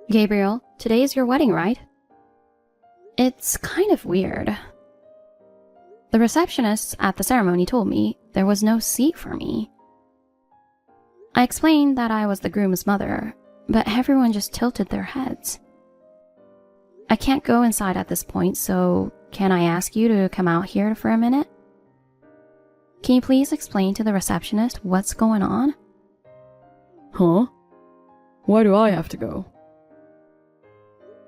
Gabriel, today is your wedding, right? It's kind of weird. The receptionist at the ceremony told me there was no seat for me. I explained that I was the groom's mother, but everyone just tilted their heads. I can't go inside at this point, so can I ask you to come out here for a minute? Can you please explain to the receptionist what's going on? Huh? Why do I have to go?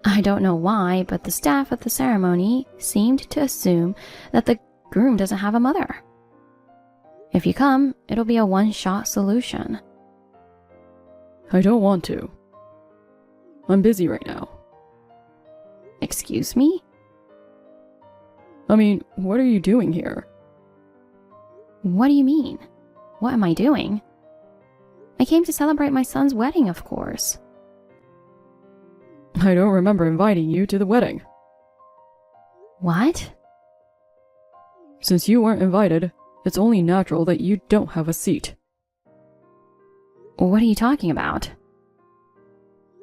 I don't know why, but the staff at the ceremony seemed to assume that the groom doesn't have a mother. If you come, it'll be a one-shot solution. I don't want to. I'm busy right now. Excuse me? I mean, what are you doing here? What do you mean? What am I doing? I came to celebrate my son's wedding, of course. I don't remember inviting you to the wedding. What? Since you weren't invited, it's only natural that you don't have a seat. What are you talking about?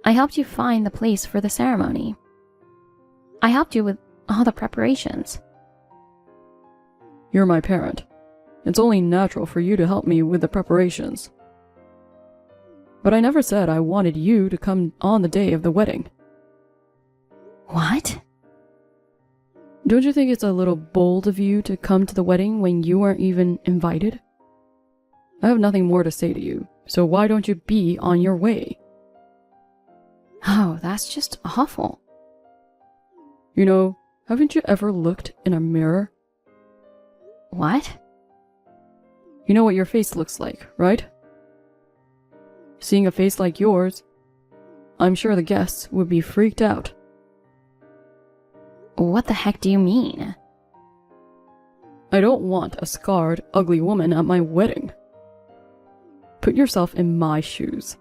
I helped you find the place for the ceremony. I helped you with all the preparations. You're my parent. It's only natural for you to help me with the preparations. But I never said I wanted you to come on the day of the wedding. What? Don't you think it's a little bold of you to come to the wedding when you weren't even invited? I have nothing more to say to you, so why don't you be on your way? Oh, that's just awful. You know, haven't you ever looked in a mirror? What? You know what your face looks like, right? Seeing a face like yours, I'm sure the guests would be freaked out. What the heck do you mean? I don't want a scarred, ugly woman at my wedding. Put yourself in my shoes.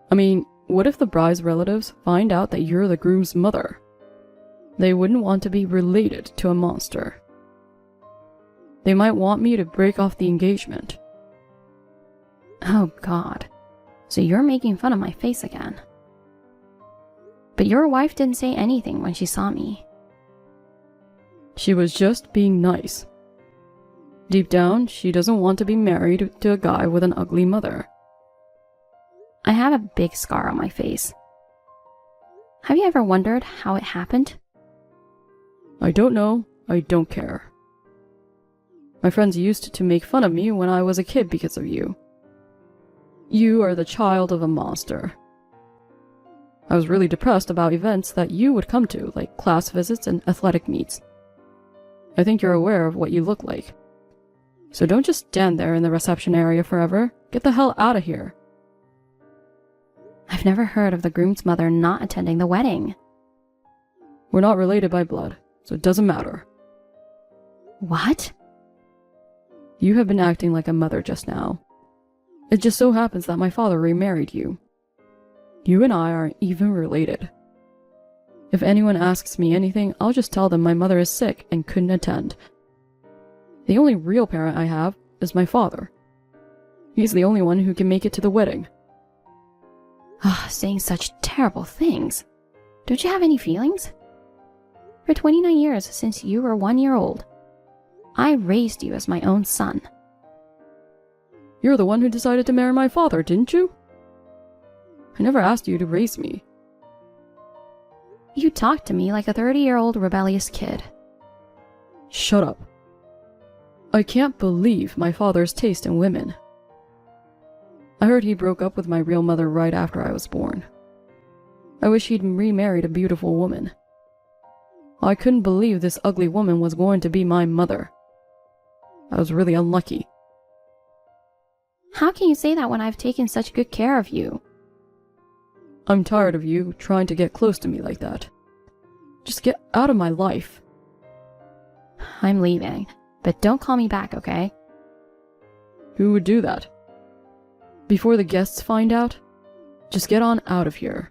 I mean, what if the bride's relatives find out that you're the groom's mother? They wouldn't want to be related to a monster. They might want me to break off the engagement. Oh God. So you're making fun of my face again. But your wife didn't say anything when she saw me. She was just being nice. Deep down, she doesn't want to be married to a guy with an ugly mother. I have a big scar on my face. Have you ever wondered how it happened? I don't know. I don't care. My friends used to make fun of me when I was a kid because of you. You are the child of a monster. I was really depressed about events that you would come to, like class visits and athletic meets. I think you're aware of what you look like. So don't just stand there in the reception area forever. Get the hell out of here. I've never heard of the groom's mother not attending the wedding. We're not related by blood, so it doesn't matter. What? You have been acting like a mother just now. It just so happens that my father remarried you. You and I aren't even related. If anyone asks me anything, I'll just tell them my mother is sick and couldn't attend. The only real parent I have is my father. He's the only one who can make it to the wedding. Saying such terrible things. Don't you have any feelings? For 29 years since you were 1 year old, I raised you as my own son. You're the one who decided to marry my father, didn't you? I never asked you to raise me. You talked to me like a 30-year-old rebellious kid. Shut up. I can't believe my father's taste in women. I heard he broke up with my real mother right after I was born. I wish he'd remarried a beautiful woman. I couldn't believe this ugly woman was going to be my mother. I was really unlucky. How can you say that when I've taken such good care of you? I'm tired of you trying to get close to me like that. Just get out of my life. I'm leaving, but don't call me back, okay? Who would do that? Before the guests find out? Just get on out of here.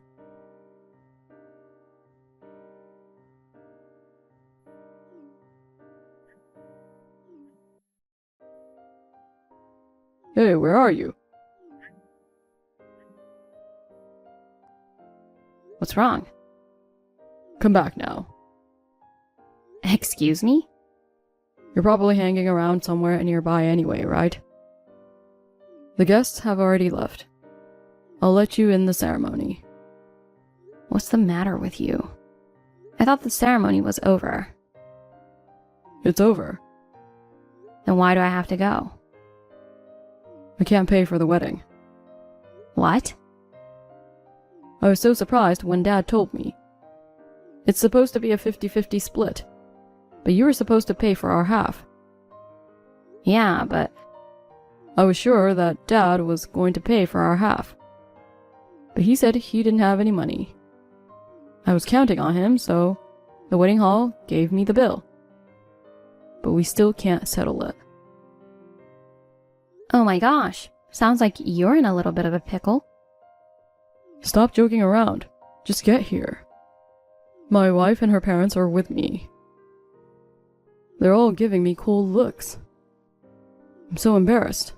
Hey, where are you? What's wrong? Come back now. Excuse me? You're probably hanging around somewhere nearby anyway, right? The guests have already left. I'll let you in the ceremony. What's the matter with you? I thought the ceremony was over. It's over. Then why do I have to go? I can't pay for the wedding. What? I was so surprised when Dad told me. It's supposed to be a 50-50 split, but you were supposed to pay for our half. Yeah, but I was sure that Dad was going to pay for our half, but he said he didn't have any money. I was counting on him, so the wedding hall gave me the bill. But we still can't settle it. oh my gosh, sounds like you're in a little bit of a pickle. Stop joking around. Just get here. My wife and her parents are with me. They're all giving me cold looks. I'm so embarrassed.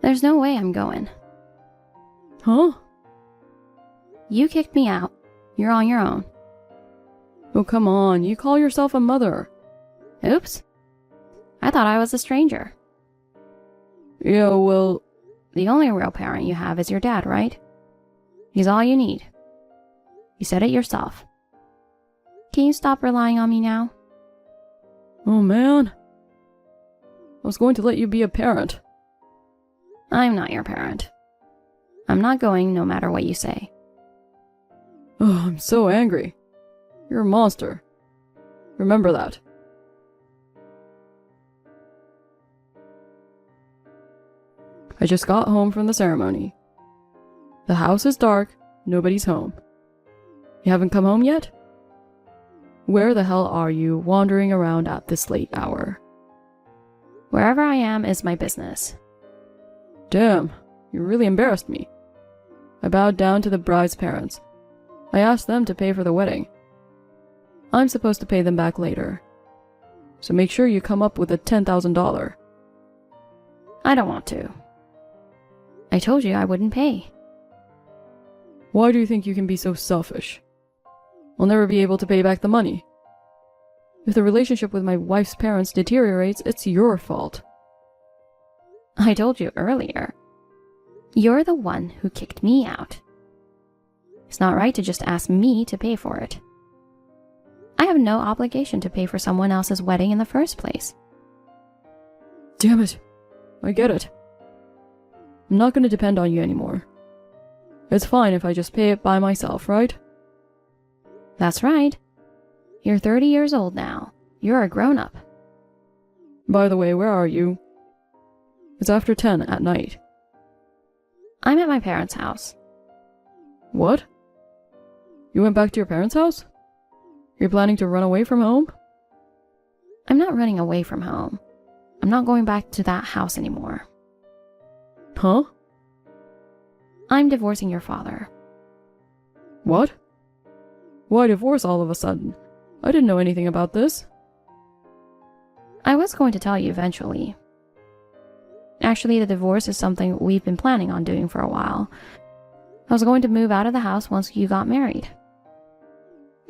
There's no way I'm going. Huh? You kicked me out. You're on your own. Oh, come on. You call yourself a mother. Oops. I thought I was a stranger. Yeah, well, The only real parent you have is your dad, right? He's all you need. You said it yourself. Can you stop relying on me now? oh man. I was going to let you be a parent. I'm not your parent. I'm not going no matter what you say. Oh, I'm so angry. You're a monster. Remember that. I just got home from the ceremony. The house is dark, nobody's home. You haven't come home yet? Where the hell are you wandering around at this late hour? Wherever I am is my business. Damn, you really embarrassed me. I bowed down to the bride's parents. I asked them to pay for the wedding. I'm supposed to pay them back later. So make sure you come up with a $10,000. I don't want to. I told you I wouldn't pay. Why do you think you can be so selfish? I'll never be able to pay back the money. If the relationship with my wife's parents deteriorates, it's your fault. I told you earlier. You're the one who kicked me out. It's not right to just ask me to pay for it. I have no obligation to pay for someone else's wedding in the first place. Damn it. I get it. I'm not going to depend on you anymore. It's fine if I just pay it by myself, right? That's right. You're 30 years old now. You're a grown-up. By the way, where are you? It's after 10 at night. I'm at my parents' house. What? You went back to your parents' house? You're planning to run away from home? I'm not running away from home. I'm not going back to that house anymore. Huh? I'm divorcing your father. What? Why divorce all of a sudden? I didn't know anything about this. I was going to tell you eventually. Actually, the divorce is something we've been planning on doing for a while. I was going to move out of the house once you got married.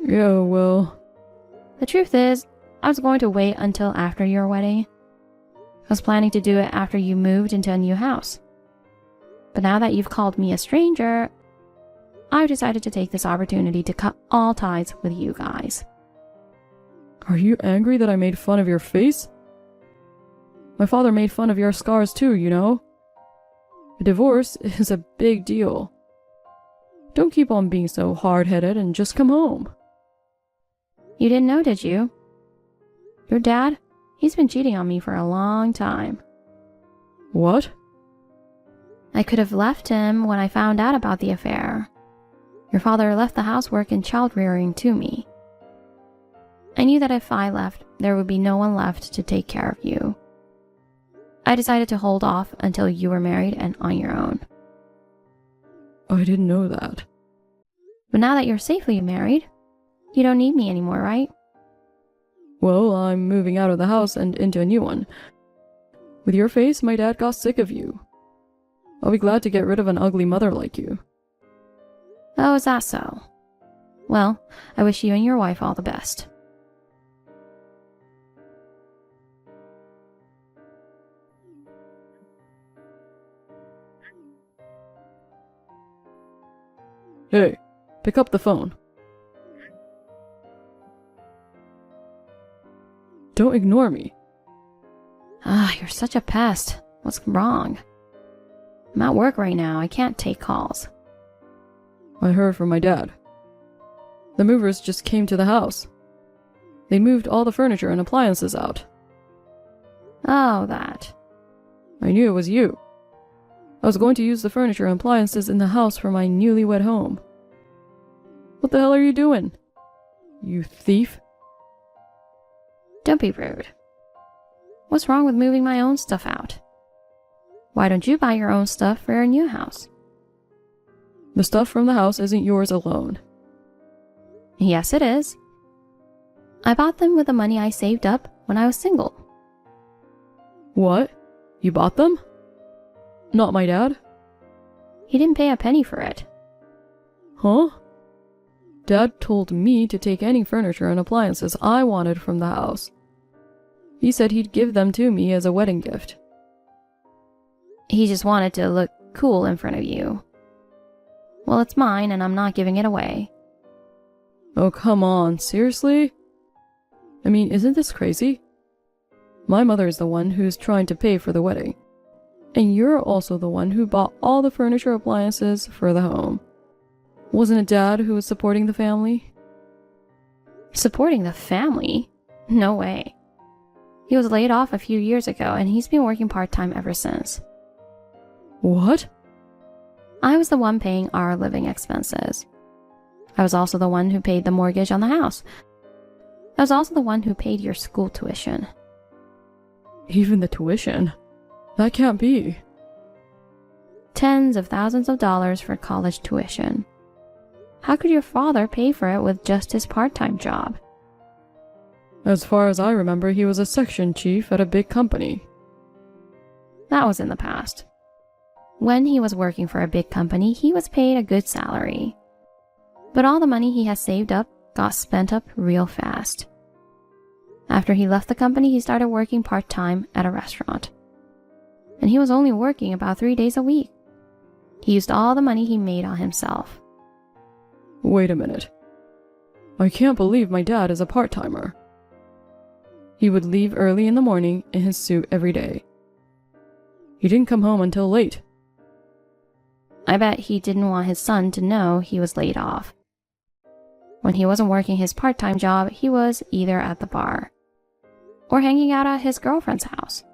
Yeah, well... The truth is, I was going to wait until after your wedding. I was planning to do it after you moved into a new house. But now that you've called me a stranger, I've decided to take this opportunity to cut all ties with you guys. Are you angry that I made fun of your face? My father made fun of your scars too, you know? A divorce is a big deal. Don't keep on being so hard-headed and just come home. You didn't know, did you? Your dad, he's been cheating on me for a long time. What? I could have left him when I found out about the affair. Your father left the housework and child-rearing to me. I knew that if I left, there would be no one left to take care of you. I decided to hold off until you were married and on your own. I didn't know that. But now that you're safely married, you don't need me anymore, right? Well, I'm moving out of the house and into a new one. With your face, my dad got sick of you. I'll be glad to get rid of an ugly mother like you. Oh, is that so? Well, I wish you and your wife all the best. Hey, pick up the phone. Don't ignore me. Ah, you're such a pest. What's wrong? I'm at work right now. I can't take calls. I heard from my dad. The movers just came to the house. They moved all the furniture and appliances out. Oh, that. I knew it was you. I was going to use the furniture and appliances in the house for my newlywed home. What the hell are you doing? You thief? Don't be rude. What's wrong with moving my own stuff out? Why don't you buy your own stuff for your new house? The stuff from the house isn't yours alone. Yes, it is. I bought them with the money I saved up when I was single. What? You bought them? Not my dad? He didn't pay a penny for it. Huh? Dad told me to take any furniture and appliances I wanted from the house. He said he'd give them to me as a wedding gift. He just wanted to look cool in front of you. Well, it's mine and I'm not giving it away. Oh, come on, seriously? I mean, isn't this crazy? My mother is the one who's trying to pay for the wedding. And you're also the one who bought all the furniture appliances for the home. Wasn't it Dad who was supporting the family? Supporting the family? No way. He was laid off a few years ago and he's been working part-time ever since. What? I was the one paying our living expenses. I was also the one who paid the mortgage on the house. I was also the one who paid your school tuition. Even the tuition? That can't be. Tens of thousands of dollars for college tuition. How could your father pay for it with just his part-time job? As far as I remember, he was a section chief at a big company. That was in the past. When he was working for a big company, he was paid a good salary. But all the money he has saved up got spent up real fast. After he left the company, he started working part-time at a restaurant. And he was only working about 3 days a week. He used all the money he made on himself. Wait a minute. I can't believe my dad is a part-timer. He would leave early in the morning in his suit every day. He didn't come home until late. I bet he didn't want his son to know he was laid off. When he wasn't working his part-time job, he was either at the bar or hanging out at his girlfriend's house.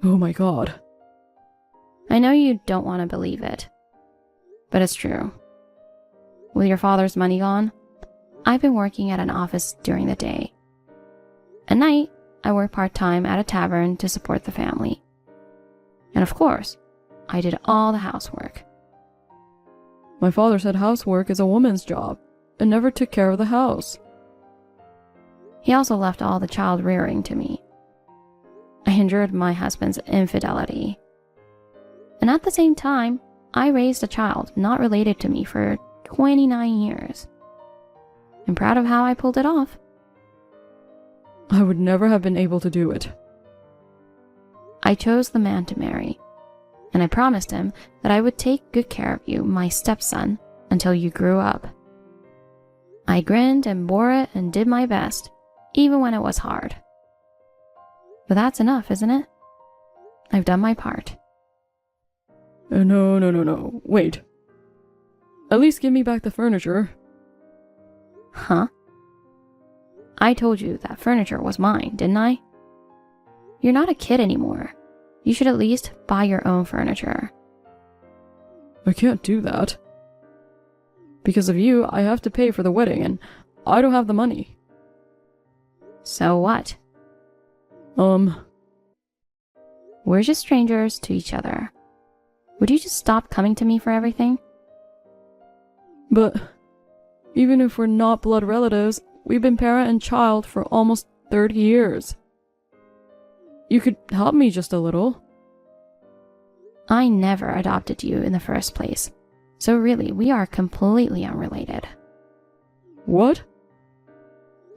Oh my God. I know you don't want to believe it, but it's true. With your father's money gone, I've been working at an office during the day. At night, I work part-time at a tavern to support the family. And of course, I did all the housework. My father said housework is a woman's job and never took care of the house. He also left all the child rearing to me. I endured my husband's infidelity. And at the same time, I raised a child not related to me for 29 years. I'm proud of how I pulled it off. I would never have been able to do it. I chose the man to marry, and I promised him that I would take good care of you, my stepson, until you grew up. I grinned and bore it and did my best, even when it was hard. But that's enough, isn't it? I've done my part. No. Wait. At least give me back the furniture. Huh? I told you that furniture was mine, didn't I? You're not a kid anymore. You should at least buy your own furniture. I can't do that. Because of you, I have to pay for the wedding, and I don't have the money. So what? We're just strangers to each other. Would you just stop coming to me for everything? But even if we're not blood relatives, we've been parent and child for almost 30 years. You could help me just a little. I never adopted you in the first place, So really, we are completely unrelated. What?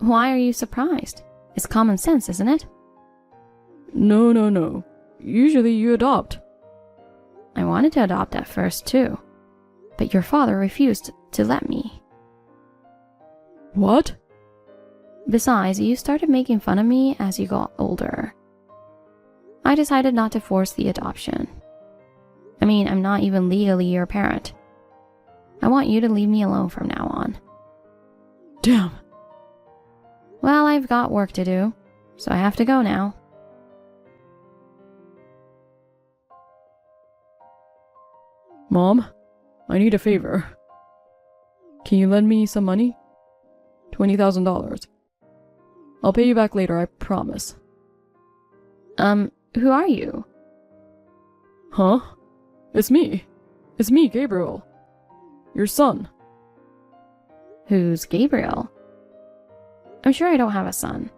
Why are you surprised? It's common sense, isn't it? No. Usually you adopt. I wanted to adopt at first too, but your father refused to let me. What? Besides, you started making fun of me as you got older. I decided not to force the adoption. I mean, I'm not even legally your parent. I want you to leave me alone from now on. Damn. Well, I've got work to do, so I have to go now. Mom, I need a favor. Can you lend me some money? $20,000. I'll pay you back later, I promise. Who are you? Huh? It's me. It's me, Gabriel. Your son. Who's Gabriel? I'm sure I don't have a son.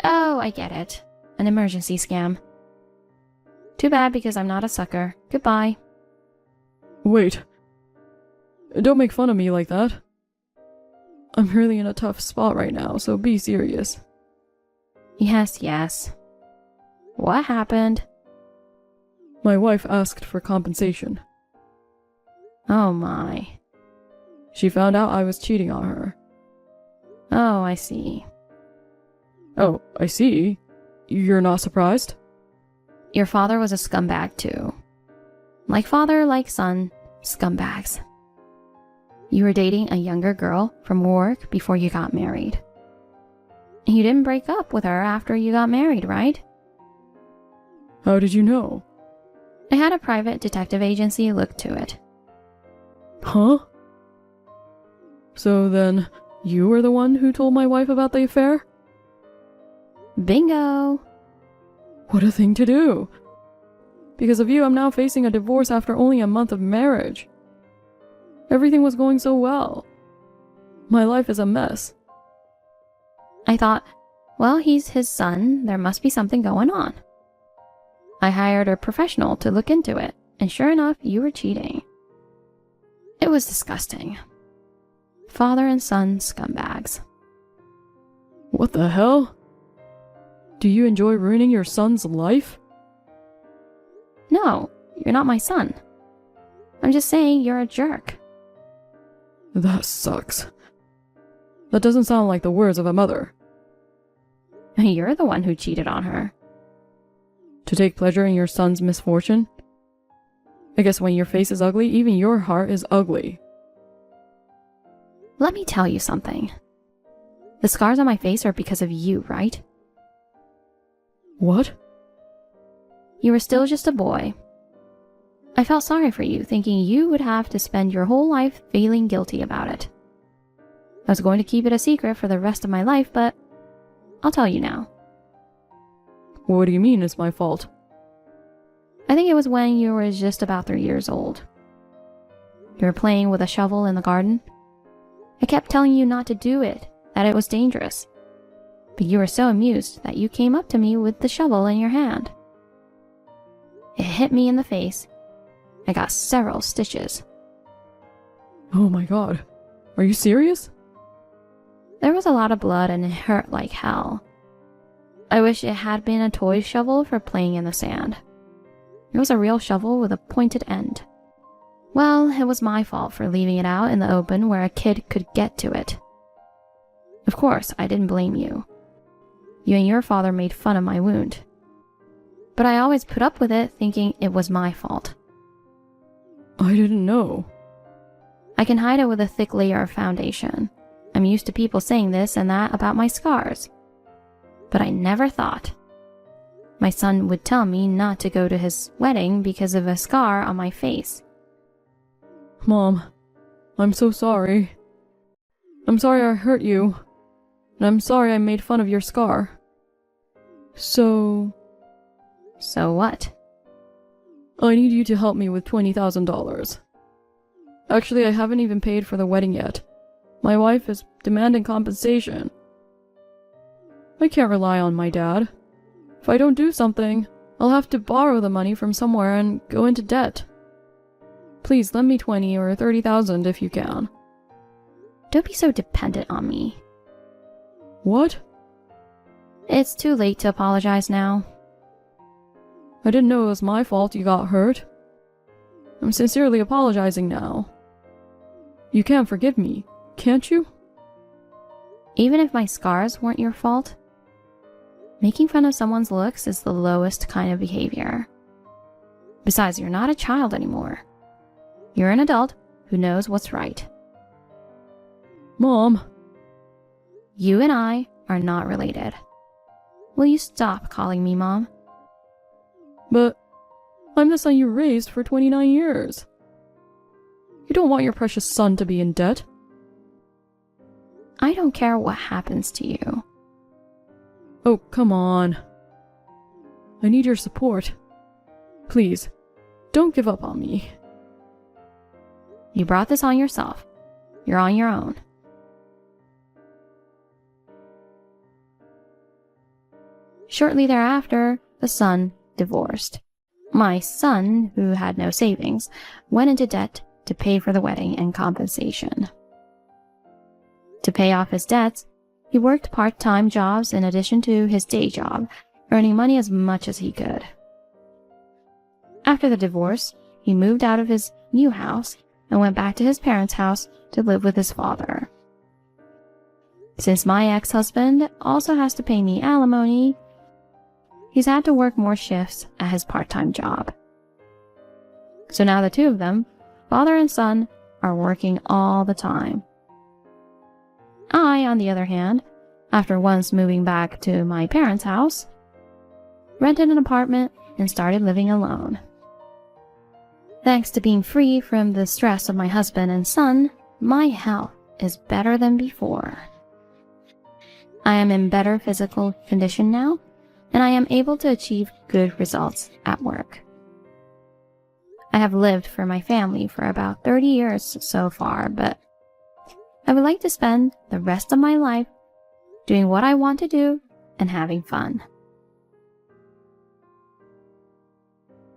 Oh, I get it. An emergency scam. Too bad because I'm not a sucker. Goodbye. Wait. Don't make fun of me like that. I'm really in a tough spot right now, so be serious. Yes. What happened? My wife asked for compensation. Oh my. She found out I was cheating on her. Oh, I see. Oh, I see. You're not surprised? Your father was a scumbag too. Like father, like son, scumbags. You were dating a younger girl from work before you got married. You didn't break up with her after you got married, right? How did you know? I had a private detective agency look to it. Huh? So then, you were the one who told my wife about the affair? Bingo! What a thing to do! Because of you, I'm now facing a divorce after only a month of marriage. Everything was going so well. My life is a mess. I thought, well, he's his son, there must be something going on. I hired a professional to look into it, and sure enough, you were cheating. It was disgusting. Father and son scumbags. What the hell? Do you enjoy ruining your son's life? No, you're not my son. I'm just saying you're a jerk. That sucks. That doesn't sound like the words of a mother. You're the one who cheated on her. To take pleasure in your son's misfortune? I guess when your face is ugly, even your heart is ugly. Let me tell you something. The scars on my face are because of you, right? What? You were still just a boy. I felt sorry for you, thinking you would have to spend your whole life feeling guilty about it. I was going to keep it a secret for the rest of my life, but I'll tell you now. What do you mean it's my fault? I think it was when you were just about 3 years old. You were playing with a shovel in the garden. I kept telling you not to do it, that it was dangerous. But you were so amused that you came up to me with the shovel in your hand. It hit me in the face. I got several stitches. Oh my god. Are you serious? There was a lot of blood and it hurt like hell. I wish it had been a toy shovel for playing in the sand. It was a real shovel with a pointed end. Well, it was my fault for leaving it out in the open where a kid could get to it. Of course, I didn't blame you. You and your father made fun of my wound. But I always put up with it thinking it was my fault. I didn't know. I can hide it with a thick layer of foundation. I'm used to people saying this and that about my scars. But I never thought my son would tell me not to go to his wedding because of a scar on my face. Mom, I'm so sorry. I'm sorry I hurt you. And I'm sorry I made fun of your scar. So what? I need you to help me with $20,000. Actually, I haven't even paid for the wedding yet. My wife is demanding compensation. I can't rely on my dad. If I don't do something, I'll have to borrow the money from somewhere and go into debt. Please lend me 20 or 30,000 if you can. Don't be so dependent on me. What? It's too late to apologize now. I didn't know it was my fault you got hurt. I'm sincerely apologizing now. You can forgive me, can't you? Even if my scars weren't your fault, making fun of someone's looks is the lowest kind of behavior. Besides, you're not a child anymore. You're an adult who knows what's right. Mom. You and I are not related. Will you stop calling me Mom? But I'm the son you raised for 29 years. You don't want your precious son to be in debt. I don't care what happens to you. Oh, come on. I need your support. Please, don't give up on me. You brought this on yourself. You're on your own. Shortly thereafter, the son divorced. My son, who had no savings, went into debt to pay for the wedding and compensation. To pay off his debts, he worked part-time jobs in addition to his day job, earning money as much as he could. After the divorce, he moved out of his new house and went back to his parents' house to live with his father. Since my ex-husband also has to pay me alimony, he's had to work more shifts at his part-time job. So now the two of them, father and son, are working all the time. I, on the other hand, after once moving back to my parents' house, rented an apartment and started living alone. Thanks to being free from the stress of my husband and son, my health is better than before. I am in better physical condition now, and I am able to achieve good results at work. I have lived for my family for about 30 years so far, but I would like to spend the rest of my life doing what I want to do and having fun.